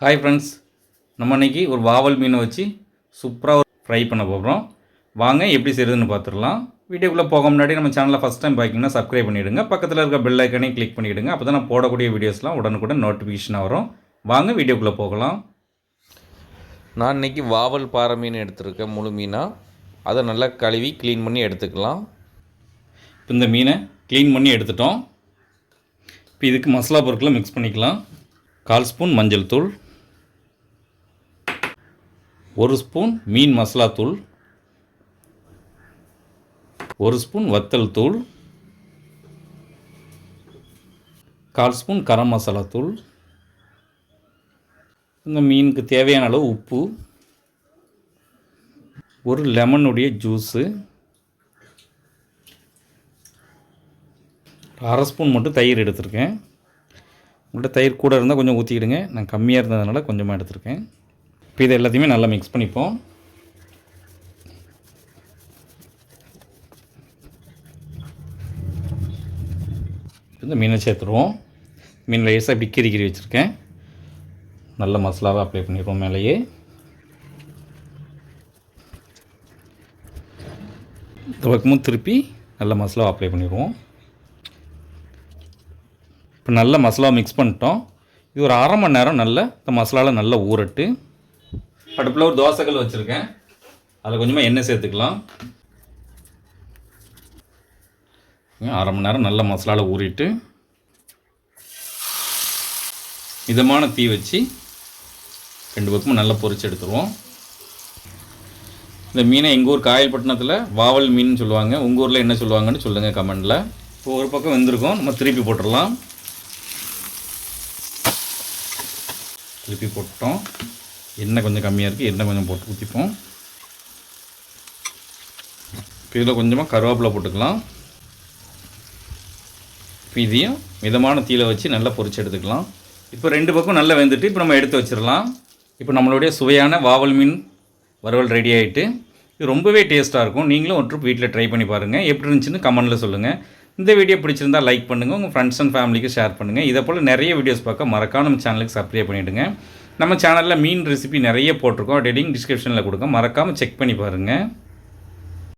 Hi friends, நம்ம இன்றைக்கி ஒரு வாவல் மீனை வச்சு சூப்பராக ஃப்ரை பண்ண போகிறோம். வாங்க எப்படி செய்கிறதுன்னு பார்த்துடலாம். வீடியோக்குள்ளே போக முன்னாடி நம்ம சேனலில் ஃபஸ்ட் டைம் பார்க்கிங்கன்னா சப்ஸ்கிரைப் பண்ணிவிடுங்க. பக்கத்தில் இருக்க பெல் ஐக்கனையும் கிளிக் பண்ணிவிடுங்க. அப்போ தான் நான் போடக்கூடிய வீடியோஸ்லாம் உடனுக்குடன் நோட்டிஃபிகேஷனாக வரும். வாங்க வீடியோக்குள்ளே போகலாம். நான் இன்றைக்கி வாவல் பாறை மீன் எடுத்துருக்கேன், முழு மீனாக. அதை நல்லா கழுவி க்ளீன் பண்ணி எடுத்துக்கலாம். இப்போ இந்த மீனை க்ளீன் பண்ணி எடுத்துட்டோம். இப்போ இதுக்கு மசாலா பொருட்களை மிக்ஸ் பண்ணிக்கலாம். 1/4 ஸ்பூன் மஞ்சள் தூள், 1 ஸ்பூன் மீன் மசாலா தூள், 1 ஸ்பூன் வத்தல் தூள், 1/4 ஸ்பூன் கரம் மசாலா தூள், இந்த மீனுக்கு தேவையான அளவு உப்பு, ஒரு லெமனுடைய ஜூஸு, 1/2 ஸ்பூன் மட்டும் தயிர் எடுத்திருக்கேன். உங்கள்கிட்ட தயிர் கூட இருந்தால் கொஞ்சம் ஊற்றிக்கிடுங்க. நான் கம்மியாக இருந்ததுனால கொஞ்சமாக எடுத்திருக்கேன். இப்போ இதை எல்லாத்தையுமே நல்லா மிக்ஸ் பண்ணிப்போம். இந்த மீனை சேர்த்துருவோம். மீன் லேசாக இப்படி கீறி வச்சுருக்கேன். நல்ல மசாலாவை அப்ளை பண்ணிடுவோம் மேலேயே. இந்த பக்கமும் திருப்பி நல்ல மசாலாவை அப்ளை பண்ணிடுவோம். இப்போ நல்ல மசாலா மிக்ஸ் பண்ணிட்டோம். இது ஒரு 1/2 மணி நேரம் நல்ல இந்த மசாலாவில் நல்லா ஊறட்டு. அடுப்பில் ஒரு தோசைக்கல் வச்சுருக்கேன். அதில் கொஞ்சமாக எண்ணெய் சேர்த்துக்கலாம். 1/2 மணி நேரம் நல்ல மசாலாவில் ஊறிட்டு மிதமான தீ வச்சு 2 பக்கமும் நல்லா பொரிச்சு எடுத்துருவோம். இந்த மீனை எங்கள் ஊர் காயல்பட்டினத்தில் வாவல் மீன் சொல்லுவாங்க. உங்கள் ஊரில் என்ன சொல்லுவாங்கன்னு சொல்லுங்கள் கமெண்டில். இப்போ ஒரு பக்கம் வெந்திருக்கோம், நம்ம திருப்பி போட்டுடலாம். திருப்பி போட்டோம். எண்ணெய் கொஞ்சம் கம்மியாக இருக்குது, எண்ணெய் கொஞ்சம் போட்டு ஊற்றிப்போம். இதில் கொஞ்சமாக கருவேப்பிலை போட்டுக்கலாம். இதையும் மிதமான தீயில வச்சு நல்லா பொரிச்சு எடுத்துக்கலாம். இப்போ 2 பக்கம் நல்லா வெந்துட்டு இப்போ நம்ம எடுத்து வச்சிடலாம். இப்போ நம்மளுடைய சுவையான வாவல் மீன் வறுவல் ரெடி ஆகிட்டு. இது ரொம்பவே டேஸ்ட்டாக இருக்கும். நீங்களும் ஒரு ட்ரிப் வீட்டில் ட்ரை பண்ணி பாருங்கள். எப்படி இருந்துச்சுன்னு கமெண்ட்டில் சொல்லுங்கள். இந்த வீடியோ பிடிச்சிருந்தால் லைக் பண்ணுங்கள், உங்கள் ஃப்ரெண்ட்ஸ் அண்ட் ஃபேமிலிக்கு ஷேர் பண்ணுங்கள். இதை போல் நிறைய வீடியோஸ் பார்க்க மறக்காம நம்ம சேனலுக்கு சப்ஸ்கிரைப் பண்ணிவிடுங்க. நம்ம சேனலில் மீன் ரெசிபி நிறைய போட்டிருக்கோம். டெடிங் டிஸ்கிரிப்ஷனில் கொடுங்க, மறக்காமல் செக் பண்ணி பாருங்கள்.